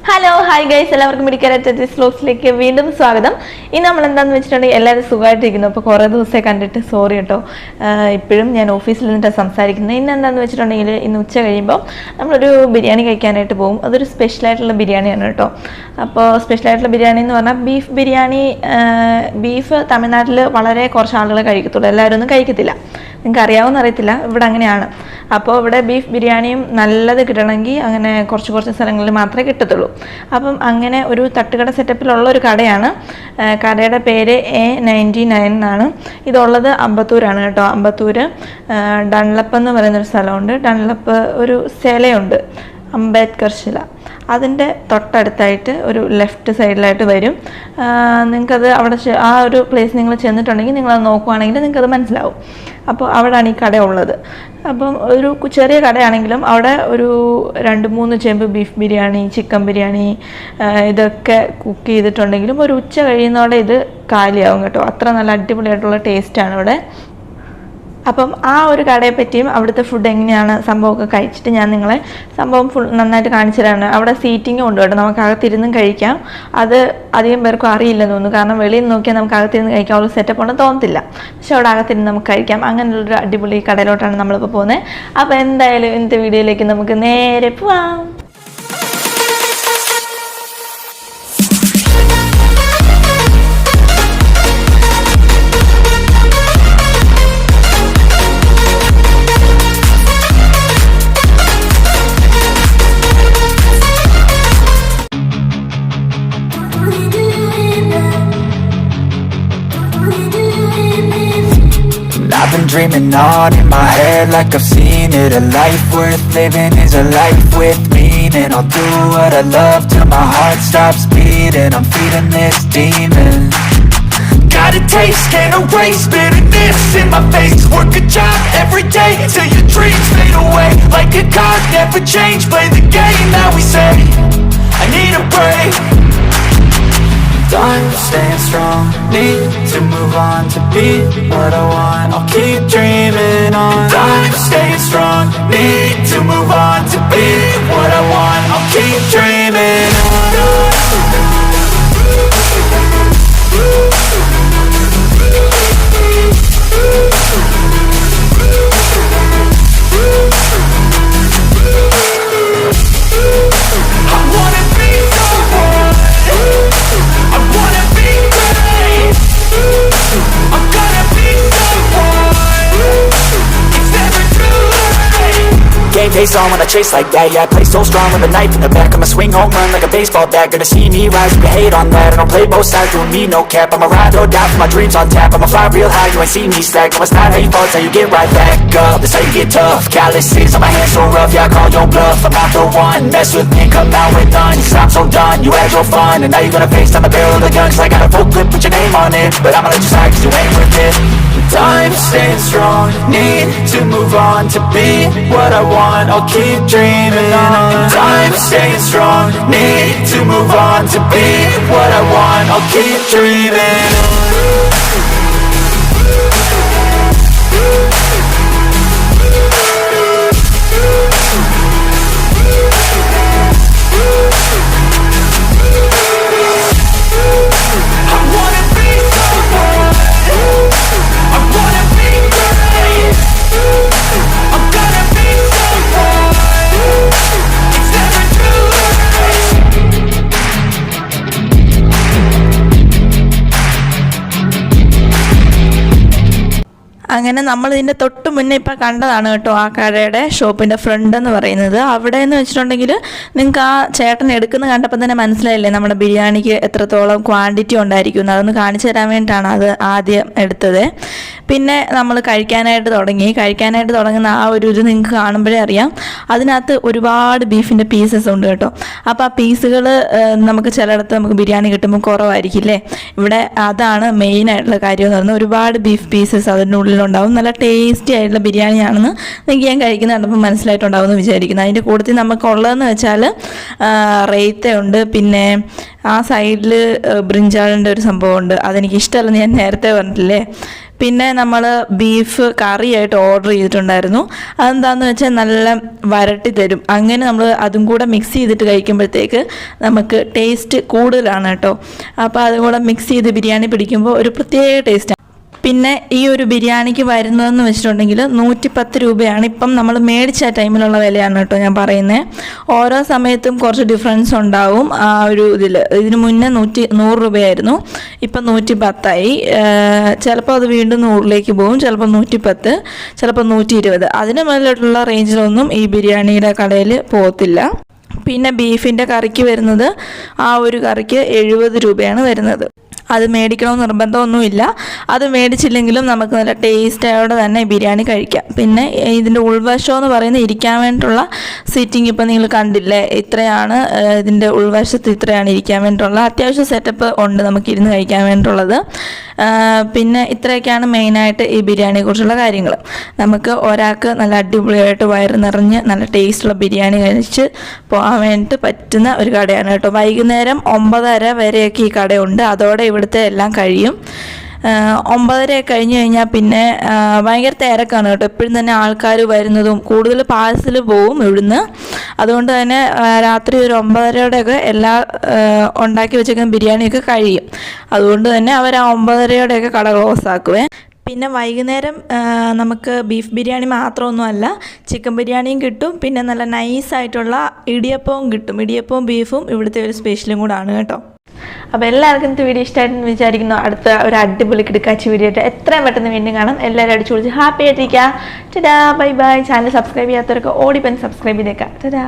Hello hi guys, എല്ലാവർക്കും Achayathiz വ്ലോഗ്സിലേക്ക് വീണ്ടും സ്വാഗതം. ഇന്ന് നമ്മൾ എന്താണെന്ന് വെച്ചിട്ടുണ്ടെങ്കിൽ എല്ലാവരും സുഖമായിട്ടിരിക്കുന്നു. അപ്പോൾ കുറേ ദിവസമായി കണ്ടിട്ട് സോറി കേട്ടോ. ഇപ്പോഴും ഞാൻ ഓഫീസിൽ നിന്നിട്ടാണ് സംസാരിക്കുന്നത്. ഇന്ന് എന്താണെന്ന് വെച്ചിട്ടുണ്ടെങ്കിൽ ഇന്ന് ഉച്ച കഴിയുമ്പോൾ നമ്മളൊരു ബിരിയാണി കഴിക്കാനായിട്ട് പോകും. അതൊരു സ്പെഷ്യലായിട്ടുള്ള ബിരിയാണിയാണ് കേട്ടോ. അപ്പോൾ സ്പെഷ്യലായിട്ടുള്ള ബിരിയാണി എന്ന് പറഞ്ഞാൽ ബീഫ് ബിരിയാണി. ബീഫ് തമിഴ്നാട്ടിൽ വളരെ കുറച്ച് ആളുകൾ കഴിക്കത്തുള്ളൂ, എല്ലാവരും ഒന്നും കഴിക്കത്തില്ല. നിങ്ങൾക്ക് അറിയാവുന്ന അറിയത്തില്ല, ഇവിടെ അങ്ങനെയാണ്. അപ്പോൾ ഇവിടെ ബീഫ് ബിരിയാണിയും നല്ലത് കിട്ടണമെങ്കിൽ അങ്ങനെ കുറച്ച് സ്ഥലങ്ങളിൽ മാത്രമേ കിട്ടത്തുള്ളൂ. അപ്പം അങ്ങനെ ഒരു തട്ടുകട സെറ്റപ്പിലുള്ള ഒരു കടയാണ്. കടയുടെ പേര് A99 എന്നാണ്. ഇതുള്ളത് അമ്പത്തൂരാണ് കേട്ടോ. അമ്പത്തൂർ ഡൺലപ്പ് എന്ന് പറയുന്നൊരു സ്ഥലമുണ്ട്. ഡൺലപ്പ് ഒരു ശിലയുണ്ട്, അംബേദ്കർ ശില. അതിൻ്റെ തൊട്ടടുത്തായിട്ട് ഒരു ലെഫ്റ്റ് സൈഡിലായിട്ട് വരും. നിങ്ങൾക്കത് അവിടെ ആ ഒരു പ്ലേസ് നിങ്ങൾ ചെന്നിട്ടുണ്ടെങ്കിൽ നിങ്ങളത് നോക്കുവാണെങ്കിൽ നിങ്ങൾക്കത് മനസ്സിലാവും. അപ്പോൾ അവിടെയാണ് ഈ കട ഉള്ളത്. അപ്പം ഒരു ചെറിയ കടയാണെങ്കിലും അവിടെ ഒരു 2-3 ചെമ്പ് ബീഫ് ബിരിയാണി, ചിക്കൻ ബിരിയാണി ഇതൊക്കെ കുക്ക് ചെയ്തിട്ടുണ്ടെങ്കിലും ഒരു ഉച്ച കഴിയുന്നതോടെ ഇത് കാലിയാവും കേട്ടോ. അത്ര നല്ല അടിപൊളിയായിട്ടുള്ള ടേസ്റ്റാണ് ഇവിടെ. അപ്പം ആ ഒരു കടയെ പറ്റിയും അവിടുത്തെ ഫുഡ് എങ്ങനെയാണ് സംഭവമൊക്കെ കഴിച്ചിട്ട് ഞാൻ നിങ്ങളെ സംഭവം ഫുൾ നന്നായിട്ട് കാണിച്ചു തരാണ്. അവിടെ സീറ്റിങ്ങും ഉണ്ട് കേട്ടോ, നമുക്ക് അകത്തിരുന്നും കഴിക്കാം. അത് അധികം പേർക്കും അറിയില്ലെന്ന് തോന്നുന്നു, കാരണം വെളിയിൽ നിന്ന് നോക്കിയാൽ നമുക്ക് അകത്തിരുന്ന് കഴിക്കാൻ ഒരു സെറ്റപ്പ് ഉണ്ടെന്ന് തോന്നത്തില്ല. പക്ഷെ അവിടെ അകത്തിരുന്ന് നമുക്ക് കഴിക്കാം. അങ്ങനെയുള്ളൊരു അടിപൊളി കടയിലോട്ടാണ് നമ്മളിപ്പോൾ പോകുന്നത്. അപ്പോൾ എന്തായാലും ഇന്നത്തെ വീഡിയോയിലേക്ക് നമുക്ക് നേരെ പോവാം. I've been dreaming on in my head like I've seen it. A life worth living is a life with meaning. I'll do what I love till my heart stops beating. I'm feeding this demon. Got a taste, can't erase bitterness in my face. Work a job every day till your dreams fade away. Like a card, never change, play the game that we say. I need a break. I'm staying strong, need to move on to be what I want. I'll keep dreaming on. I'm staying strong, need to move on to be what I want. I'll keep dreaming on. Face on when I chase like that, yeah, I play so strong with a knife in the back. I'ma swing home run like a baseball bat. Gonna see me rise, you can hate on that. I don't play both sides, doing me no cap. I'ma ride or die for my dreams on tap. I'ma fly real high, you ain't see me slack. No, it's not how you fall, it's how you get right back up. That's how you get tough. Calluses on my hands so rough, yeah, I call your bluff. I'm not the one, mess with me, come out with none. Cause I'm so done, you had your fun, and now you're gonna face down the barrel of the gun. Cause I got a full clip, put your name on it, but I'ma let you slide cause you ain't worth it. I'm staying strong, need to move on to be what I want. I'll keep dreaming on. I'm staying strong, need to move on to be what I want. I'll keep dreaming on. അങ്ങനെ നമ്മൾ ഇതിൻ്റെ തൊട്ട് മുന്നേ ഇപ്പോൾ കണ്ടതാണ് കേട്ടോ ആ കടയുടെ ഷോപ്പിൻ്റെ ഫ്രണ്ട് എന്ന് പറയുന്നത്. അവിടെ എന്ന് വെച്ചിട്ടുണ്ടെങ്കിൽ നിങ്ങൾക്ക് ആ ചേട്ടൻ എടുക്കുന്ന കണ്ടപ്പോൾ തന്നെ മനസ്സിലായില്ലേ നമ്മുടെ ബിരിയാണിക്ക് എത്രത്തോളം ക്വാണ്ടിറ്റി ഉണ്ടായിരിക്കും. അതൊന്ന് കാണിച്ചു തരാൻ വേണ്ടിയിട്ടാണ് അത് ആദ്യം എടുത്തത്. പിന്നെ നമ്മൾ കഴിക്കാനായിട്ട് തുടങ്ങുന്ന ആ ഒരു ഇത് നിങ്ങൾക്ക് കാണുമ്പോഴേ അറിയാം. അതിനകത്ത് ഒരുപാട് ബീഫിൻ്റെ പീസസ് ഉണ്ട് കേട്ടോ. അപ്പോൾ ആ പീസുകൾ നമുക്ക് ചിലയിടത്ത് നമുക്ക് ബിരിയാണി കിട്ടുമ്പോൾ കുറവായിരിക്കില്ലേ. ഇവിടെ അതാണ് മെയിനായിട്ടുള്ള കാര്യം എന്ന് പറയുന്നത്. ഒരുപാട് ബീഫ് പീസസ് അതിൻ്റെ ഉള്ളിലുണ്ടാവും. നല്ല ടേസ്റ്റി ആയിട്ടുള്ള ബിരിയാണിയാണെന്ന് നിങ്ങൾക്ക് ഞാൻ കഴിക്കുന്ന കണ്ടപ്പോൾ മനസ്സിലായിട്ടുണ്ടാവും എന്ന് വിചാരിക്കുന്നു. അതിൻ്റെ കൂട്ടത്തിൽ നമുക്കുള്ളതെന്ന് വെച്ചാൽ റെയ്ത്തയുണ്ട്, പിന്നെ ആ സൈഡിൽ ബ്രിഞ്ചാളിൻ്റെ ഒരു സംഭവമുണ്ട്, അതെനിക്ക് ഇഷ്ടമല്ലെന്ന് ഞാൻ നേരത്തെ പറഞ്ഞിട്ടില്ലേ. പിന്നെ നമ്മൾ ബീഫ് കറിയായിട്ട് ഓർഡർ ചെയ്തിട്ടുണ്ടായിരുന്നു. അതെന്താണെന്ന് വെച്ചാൽ നല്ല വരട്ടി തരും. അങ്ങനെ നമ്മൾ അതും കൂടെ മിക്സ് ചെയ്തിട്ട് കഴിക്കുമ്പോഴത്തേക്ക് നമുക്ക് ടേസ്റ്റ് കൂടുതലാണ് കേട്ടോ. അപ്പോൾ അതും കൂടെ മിക്സ് ചെയ്ത് ബിരിയാണി പിടിക്കുമ്പോൾ ഒരു പ്രത്യേക ടേസ്റ്റാണ്. പിന്നെ ഈ ഒരു ബിരിയാണിക്ക് വരുന്നതെന്ന് വെച്ചിട്ടുണ്ടെങ്കിൽ 110 രൂപയാണ്. ഇപ്പം നമ്മൾ മേടിച്ച ടൈമിലുള്ള വിലയാണ് കേട്ടോ ഞാൻ പറയുന്നത്. ഓരോ സമയത്തും കുറച്ച് ഡിഫറൻസ് ഉണ്ടാവും. ആ ഒരു ഇതിന് മുന്നേ 100 രൂപയായിരുന്നു, ഇപ്പം 110ആയി. ചിലപ്പോൾ അത് വീണ്ടും 100ലേക്ക് പോകും, ചിലപ്പോൾ 110, ചിലപ്പോൾ 120. അതിന് മേലോട്ടുള്ള റേഞ്ചിലൊന്നും ഈ ബിരിയാണിയുടെ കടയിൽ പോകത്തില്ല. പിന്നെ ബീഫിൻ്റെ കറിക്ക് വരുന്നത്, ആ ഒരു കറിക്ക് 70 രൂപയാണ് വരുന്നത്. അത് മേടിക്കണമെന്ന് നിർബന്ധമൊന്നുമില്ല. അത് മേടിച്ചില്ലെങ്കിലും നമുക്ക് നല്ല ടേസ്റ്റോടെ തന്നെ ബിരിയാണി കഴിക്കാം. പിന്നെ ഇതിൻ്റെ ഉൾവശം എന്ന് പറയുന്നത് ഇരിക്കാൻ വേണ്ടിയിട്ടുള്ള സീറ്റിംഗ് ഇപ്പം നിങ്ങൾ കണ്ടില്ലേ, ഇത്രയാണ് ഇതിൻ്റെ ഉൾവശത്ത്, ഇത്രയാണ് ഇരിക്കാൻ വേണ്ടിയിട്ടുള്ള അത്യാവശ്യം സെറ്റപ്പ് ഉണ്ട് നമുക്കിരുന്ന് കഴിക്കാൻ വേണ്ടിയിട്ടുള്ളത്. പിന്നെ ഇത്രയൊക്കെയാണ് മെയിനായിട്ട് ഈ ബിരിയാണിയെക്കുറിച്ചുള്ള കാര്യങ്ങൾ. നമുക്ക് ഒരാൾക്ക് നല്ല അടിപൊളിയായിട്ട് വയറ് നിറഞ്ഞ് നല്ല ടേസ്റ്റുള്ള ബിരിയാണി കഴിച്ച് പോകാൻ വേണ്ടിയിട്ട് പറ്റുന്ന ഒരു കടയാണ് കേട്ടോ. വൈകുന്നേരം 9:30 വരെയൊക്കെ ഈ കടയുണ്ട്. അതോടെ ഇവിടുത്തെ എല്ലാം കഴിയും. 9:30 കഴിഞ്ഞ് കഴിഞ്ഞാൽ പിന്നെ ഭയങ്കര തിരക്കാണ് കേട്ടോ. എപ്പോഴും തന്നെ ആൾക്കാർ വരുന്നതും കൂടുതൽ പാഴ്സൽ പോവും ഇവിടുന്ന്. അതുകൊണ്ട് തന്നെ രാത്രി ഒരു 9:30 എല്ലാ ഉണ്ടാക്കി വെച്ചേക്കുന്ന ബിരിയാണിയൊക്കെ കഴിയും. അതുകൊണ്ട് തന്നെ അവർ ആ 9:30 കട ക്ലോസ് ആക്കുവേ. പിന്നെ വൈകുന്നേരം നമുക്ക് ബീഫ് ബിരിയാണി മാത്രമൊന്നുമല്ല, ചിക്കൻ ബിരിയാണിയും കിട്ടും. പിന്നെ നല്ല നൈസായിട്ടുള്ള ഇടിയപ്പവും കിട്ടും. ഇടിയപ്പവും ബീഫും ഇവിടുത്തെ ഒരു സ്പെഷ്യലും കൂടാണ് കേട്ടോ. അപ്പോൾ എല്ലാവർക്കും ഇന്നത്തെ വീഡിയോ ഇഷ്ടമായിട്ടെന്ന് വിചാരിക്കുന്നു. അടുത്ത ഒരു അടിപൊളി കിടക്കാച്ചി വീഡിയോ ആയിട്ട് എത്രയും പെട്ടെന്ന് വീണ്ടും കാണാം. എല്ലാവരും അടിച്ചു വിളിച്ച് ഹാപ്പി ആയിട്ടിരിക്കുക. ടാ ബൈ ബൈ. ചാനൽ സബ്സ്ക്രൈബ് ചെയ്യാത്തവർക്ക് ഓടിപ്പൻ സബ്സ്ക്രൈബ് ചെയ്തേക്കാം. ടാ.